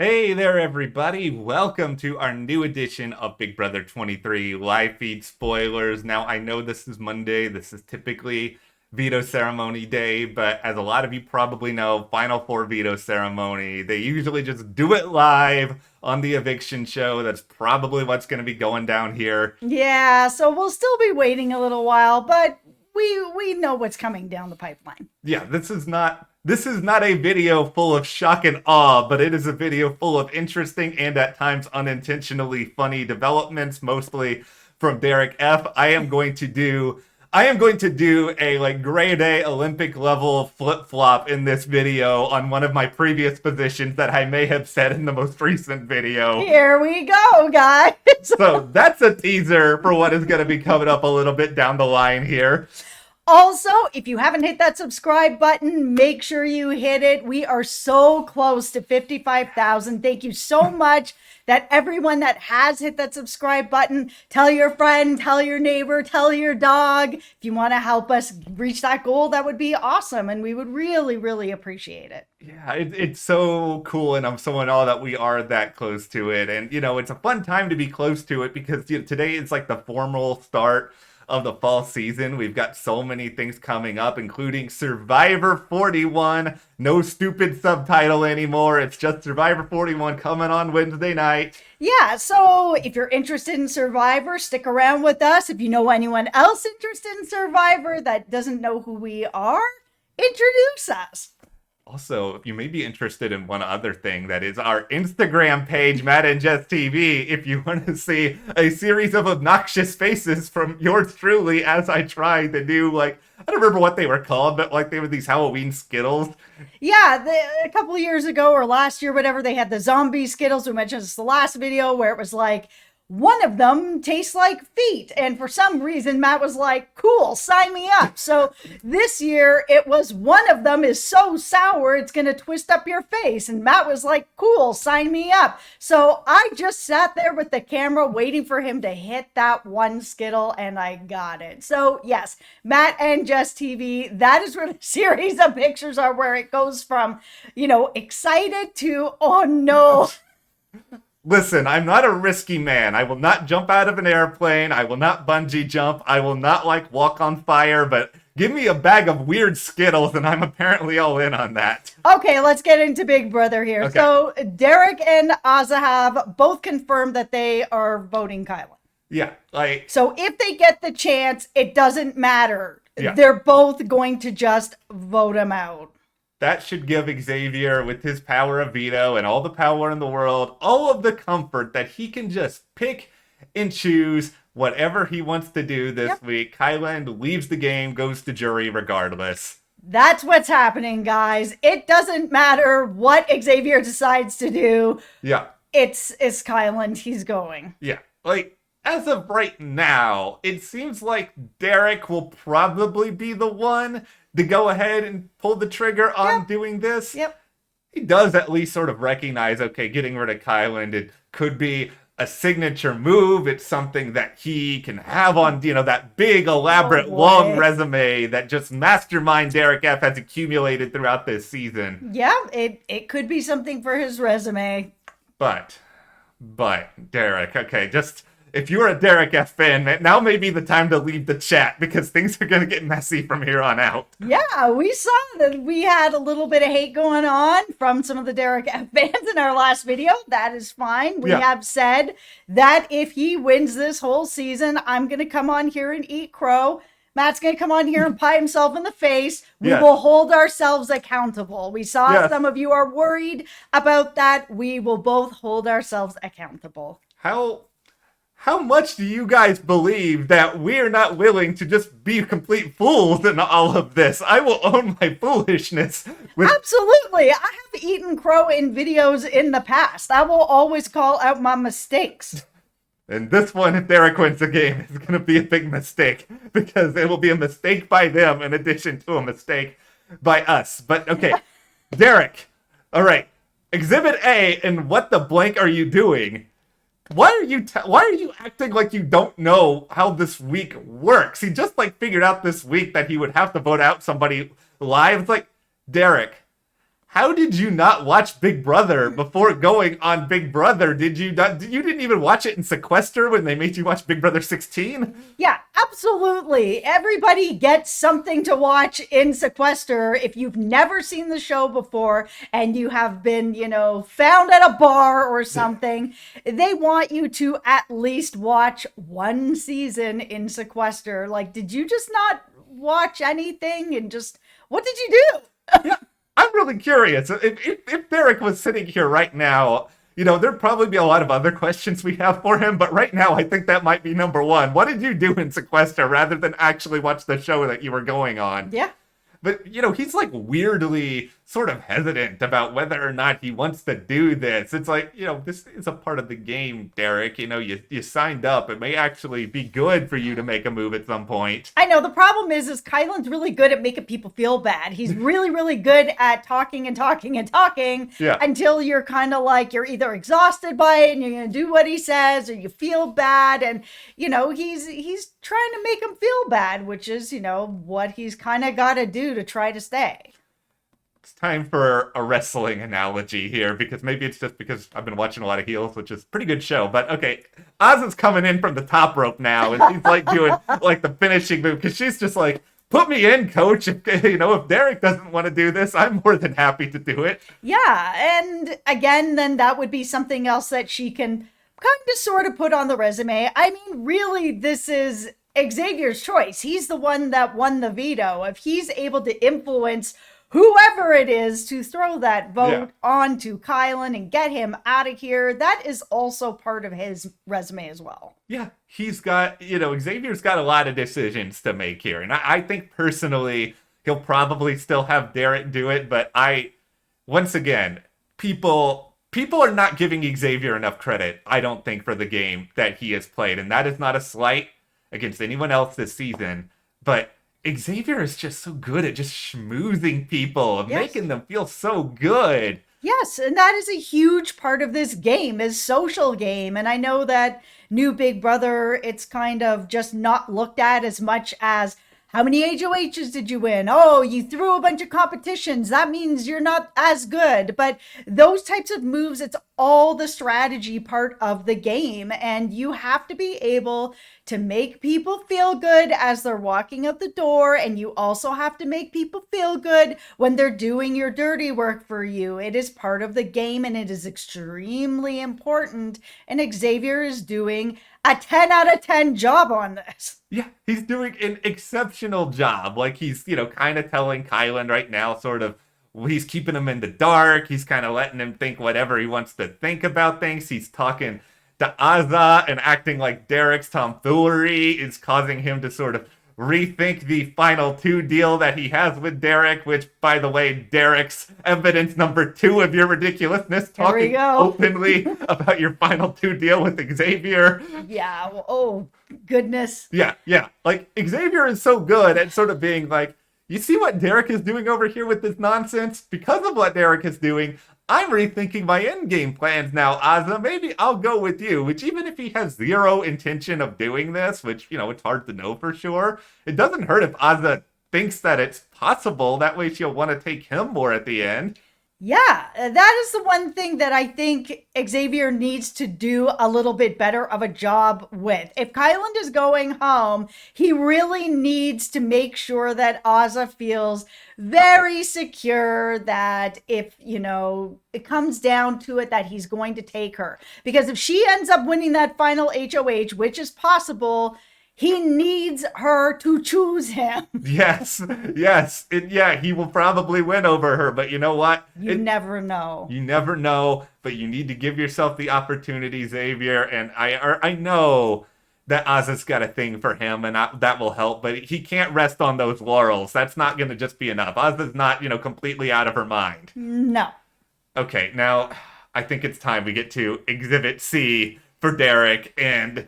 Hey there, everybody. Welcome to our new edition of Big Brother 23 live feed spoilers. Now, I know this is Monday. This is typically Veto Ceremony day, but as a lot of you probably know, Final Four Veto Ceremony, they usually just do it live on the eviction show. That's probably what's going to be going down here. Yeah, so we'll still be waiting a little while, but we know what's coming down the pipeline. Yeah, this is not a video full of shock and awe, but it is a video full of interesting and at times unintentionally funny developments, mostly from Derek F. I am going to do a grade A Olympic level flip-flop in this video on one of my previous positions that I may have said in the most recent video. Here we go, guys. So that's a teaser for what is going to be coming up a little bit down the line here. Also, if you haven't hit that subscribe button, make sure you hit it. We are so close to 55,000. Thank you so much that everyone that has hit that subscribe button, tell your friend, tell your neighbor, tell your dog. If you want to help us reach that goal, that would be awesome. And we would really, really appreciate it. Yeah, it's so cool, and I'm so in awe that we are that close to it. And, it's a fun time to be close to it because today is like the formal start of the fall season. We've got so many things coming up, including Survivor 41. No stupid subtitle anymore. It's just Survivor 41 coming on Wednesday night. Yeah, so if you're interested in Survivor, stick around with us. If you know anyone else interested in Survivor that doesn't know who we are, introduce us. Also, you may be interested in one other thing, that is our Instagram page, Matt and Jess TV, if you want to see a series of obnoxious faces from yours truly as I try to do, I don't remember what they were called, but they were these Halloween Skittles. Yeah, a couple of years ago or last year, whatever, they had the zombie Skittles. We mentioned this the last video where it was like, one of them tastes like feet. And for some reason, Matt was like, cool, sign me up. So this year it was one of them is so sour, it's going to twist up your face. And Matt was like, cool, sign me up. So I just sat there with the camera waiting for him to hit that one Skittle, and I got it. So yes, Matt and Jess TV, that is where the series of pictures are, where it goes from, excited to, oh no. Listen, I'm not a risky man. I will not jump out of an airplane. I will not bungee jump. I will not walk on fire, but give me a bag of weird Skittles and I'm apparently all in on that. Okay, let's get into Big Brother here. Okay. So Derek and Azza have both confirmed that they are voting Kyland. Yeah, So if they get the chance, it doesn't matter. Yeah. They're both going to just vote him out. that should give Xavier, with his power of veto and all the power in the world, all of the comfort that he can just pick and choose whatever he wants to do this week. Kyland leaves the game, goes to jury regardless. That's what's happening, guys. It doesn't matter what Xavier decides to do. Yeah. It's Kyland. He's going. Yeah. As of right now, it seems like Derek will probably be the one to go ahead and pull the trigger on doing this. Yep. He does at least sort of recognize, okay, getting rid of Kyland, it could be a signature move. It's something that he can have on, that big, elaborate, long resume that just Mastermind Derek F has accumulated throughout this season. Yeah, it could be something for his resume. But, Derek, okay, just... if you're a Derek F fan, now may be the time to leave the chat because things are going to get messy from here on out. Yeah, we saw that we had a little bit of hate going on from some of the Derek F fans in our last video. That is fine. We have said that if he wins this whole season, I'm going to come on here and eat crow. Matt's going to come on here and pie himself in the face. We will hold ourselves accountable. We saw some of you are worried about that. We will both hold ourselves accountable. How much do you guys believe that we're not willing to just be complete fools in all of this? I will own my foolishness. Absolutely. I have eaten crow in videos in the past. I will always call out my mistakes. And this one, if Derek wins the game, is going to be a big mistake because it will be a mistake by them in addition to a mistake by us. But okay, Derek. All right. Exhibit A, and what the blank are you doing? Why are you acting like you don't know how this week works? He just figured out this week that he would have to vote out somebody live. It's like, Derek, how did you not watch Big Brother before going on Big Brother? Did you not? You didn't even watch it in Sequester when they made you watch Big Brother 16? Yeah, absolutely. Everybody gets something to watch in Sequester. If you've never seen the show before and you have been, found at a bar or something, they want you to at least watch one season in Sequester. Like, did you just not watch anything and just, what did you do? Yeah, I'm really curious. If Derek was sitting here right now, there'd probably be a lot of other questions we have for him, but right now I think that might be number one. What did you do in Sequester rather than actually watch the show that you were going on? Yeah. But, he's like weirdly sort of hesitant about whether or not he wants to do this. It's like, this is a part of the game, Derek. You signed up. It may actually be good for you to make a move at some point. I know. The problem is Kyland's really good at making people feel bad. He's really, really good at talking and talking and talking until you're kind of like, you're either exhausted by it and you're going to do what he says or you feel bad. And, he's trying to make him feel bad, which is, what he's kind of got to do to try to stay. It's time for a wrestling analogy here, because maybe it's just because I've been watching a lot of Heels, which is a pretty good show. But okay, Oz is coming in from the top rope now, and she's like doing like the finishing move, because she's just like, put me in, coach. If Derek doesn't want to do this, I'm more than happy to do it. Yeah, and again, then that would be something else that she can kind of sort of put on the resume. I mean, really, this is Xavier's choice. He's the one that won the veto. If he's able to influence whoever it is to throw that vote onto Kyland and get him out of here, that is also part of his resume as well. Yeah, he's got, Xavier's got a lot of decisions to make here. And I think personally, he'll probably still have Derek do it. But once again, people are not giving Xavier enough credit, I don't think, for the game that he has played. And that is not a slight against anyone else this season. But Xavier is just so good at just schmoozing people and making them feel so good. Yes, and that is a huge part of this game, is social game. And I know that new Big Brother, it's kind of just not looked at as much as, how many HOHs did you win? Oh, you threw a bunch of competitions. That means you're not as good. But those types of moves, it's all the strategy part of the game. And you have to be able to make people feel good as they're walking out the door. And you also have to make people feel good when they're doing your dirty work for you. It is part of the game and it is extremely important. And Xavier is doing a 10 out of 10 job on this. Yeah, he's doing an exceptional job. Like, he's, kind of telling Kyland right now, sort of, he's keeping him in the dark. He's kind of letting him think whatever he wants to think about things. He's talking to Azza and acting like Derek's tomfoolery is causing him to sort of rethink the final 2 deal that he has with Derek, which, by the way, Derek's evidence number 2 of your ridiculousness, talking openly about your final 2 deal with Xavier. Yeah, well, oh, goodness. Yeah. Like, Xavier is so good at sort of being like, you see what Derek is doing over here with this nonsense? Because of what Derek is doing, I'm rethinking my endgame plans now, Azza. Maybe I'll go with you. Which, even if he has zero intention of doing this, which, it's hard to know for sure, it doesn't hurt if Azza thinks that it's possible. That way she'll want to take him more at the end. Yeah, that is the one thing that I think Xavier needs to do a little bit better of a job with. If Kyland is going home, he really needs to make sure that Azza feels very secure that if, it comes down to it, that he's going to take her. Because if she ends up winning that final HOH, which is possible, he needs her to choose him. Yes. He will probably win over her, but you know what? You never know. You never know, but you need to give yourself the opportunity, Xavier. And I know that Azza's got a thing for him, and that will help, but he can't rest on those laurels. That's not going to just be enough. Azza's not, completely out of her mind. No. Okay, now I think it's time we get to Exhibit C for Derek, and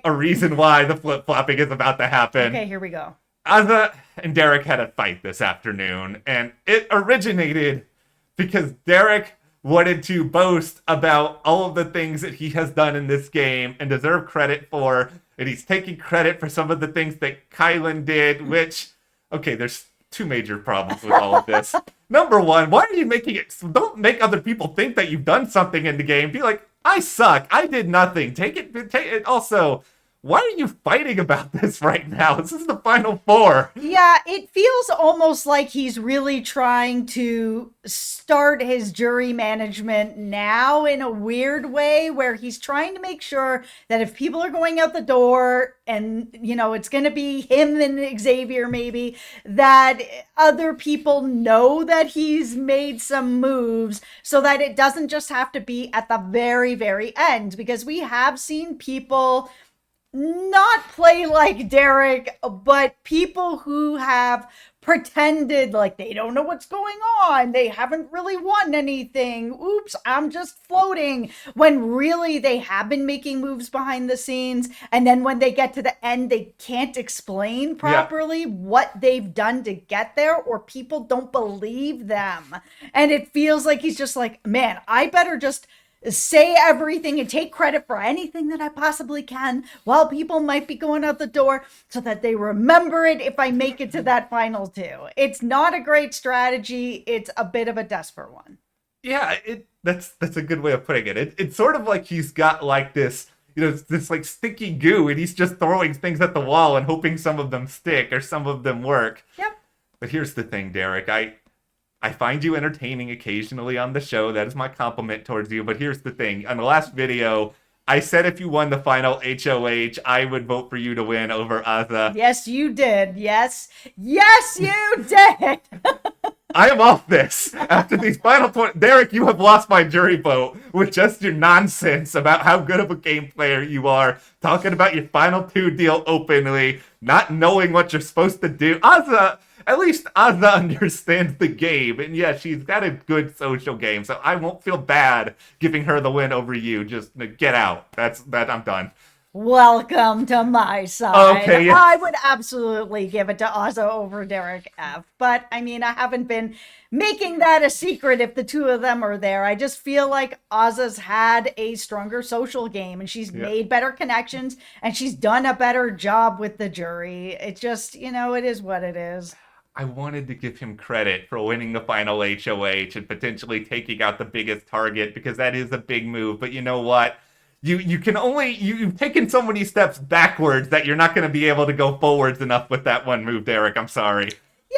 a reason why the flip-flopping is about to happen. Okay, here we go. Azza and Derek had a fight this afternoon, and it originated because Derek wanted to boast about all of the things that he has done in this game and deserve credit for, and he's taking credit for some of the things that Kyland did, which, okay, there's two major problems with all of this. Number one, why are you making it? Don't make other people think that you've done something in the game. Be like, I suck. I did nothing. Take it. Also, why are you fighting about this right now? This is the final four. Yeah, it feels almost like he's really trying to start his jury management now in a weird way, where he's trying to make sure that if people are going out the door and, you know, it's going to be him and Xavier maybe, that other people know that he's made some moves so that it doesn't just have to be at the very, very end. Because we have seen people not play like Derek, but people who have pretended like they don't know what's going on. They haven't really won anything. Oops, I'm just floating. When really they have been making moves behind the scenes. And then when they get to the end, they can't explain properly what they've done to get there, or people don't believe them. And it feels like he's just like, man, I better just say everything and take credit for anything that I possibly can while people might be going out the door, so that they remember it if I make it to that final two. It's not a great strategy. It's a bit of a desperate one. Yeah, that's a good way of putting it. It's sort of like he's got like this, you know, this like sticky goo, and he's just throwing things at the wall and hoping some of them stick or some of them work. Yep. But here's the thing, Derek. I find you entertaining occasionally on the show. That is my compliment towards you. But here's the thing. On the last video, I said if you won the final HOH, I would vote for you to win over Azza. Yes, you did. Yes. Yes, you did. I am off this. After these final 20... Derek, you have lost my jury vote with just your nonsense about how good of a game player you are, talking about your final two deal openly, not knowing what you're supposed to do. Azza... At least Azza understands the game, and yeah, she's got a good social game, so I won't feel bad giving her the win over you. Just get out. I'm done. Welcome to my side. Okay, yeah. I would absolutely give it to Azza over Derek F. But, I mean, I haven't been making that a secret if the two of them are there. I just feel like Azza's had a stronger social game, and she's made better connections, and she's done a better job with the jury. It's just, you know, it is what it is. I wanted to give him credit for winning the final HOH and potentially taking out the biggest target, because that is a big move. But you know what? You've taken so many steps backwards that you're not going to be able to go forwards enough with that one move, Derek. I'm sorry.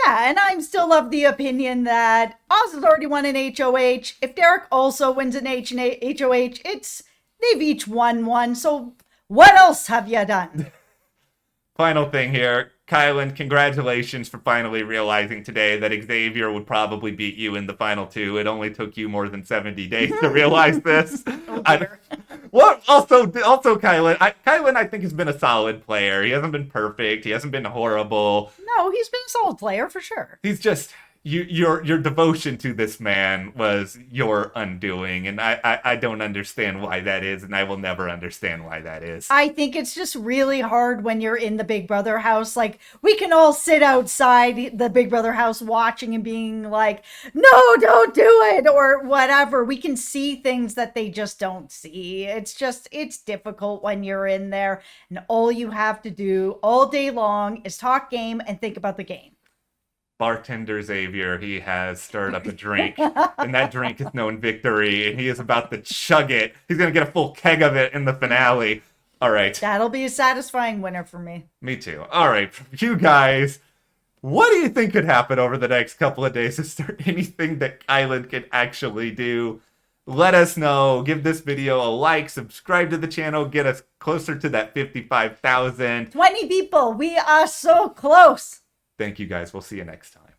Yeah, and I'm still of the opinion that Azza's already won an HOH. If Derek also wins an HOH, they've each won one. So what else have you done? Final thing here. Kyland, congratulations for finally realizing today that Xavier would probably beat you in the final two. It only took you more than 70 days to realize this. Also, Kyland, I think has been a solid player. He hasn't been perfect. He hasn't been horrible. No, he's been a solid player for sure. He's just... Your devotion to this man was your undoing, and I don't understand why that is, and I will never understand why that is. I think it's just really hard when you're in the Big Brother house. Like, we can all sit outside the Big Brother house watching and being like, no, don't do it, or whatever. We can see things that they just don't see. It's difficult when you're in there, and all you have to do all day long is talk game and think about the game. Bartender Xavier, he has stirred up a drink, and that drink is known victory, and he is about to chug it. He's going to get a full keg of it in the finale. All right. That'll be a satisfying winner for me. Me too. All right, you guys, what do you think could happen over the next couple of days? Is there anything that Kyland can actually do? Let us know. Give this video a like, subscribe to the channel, get us closer to that 55,000. 20 people. We are so close. Thank you guys. We'll see you next time.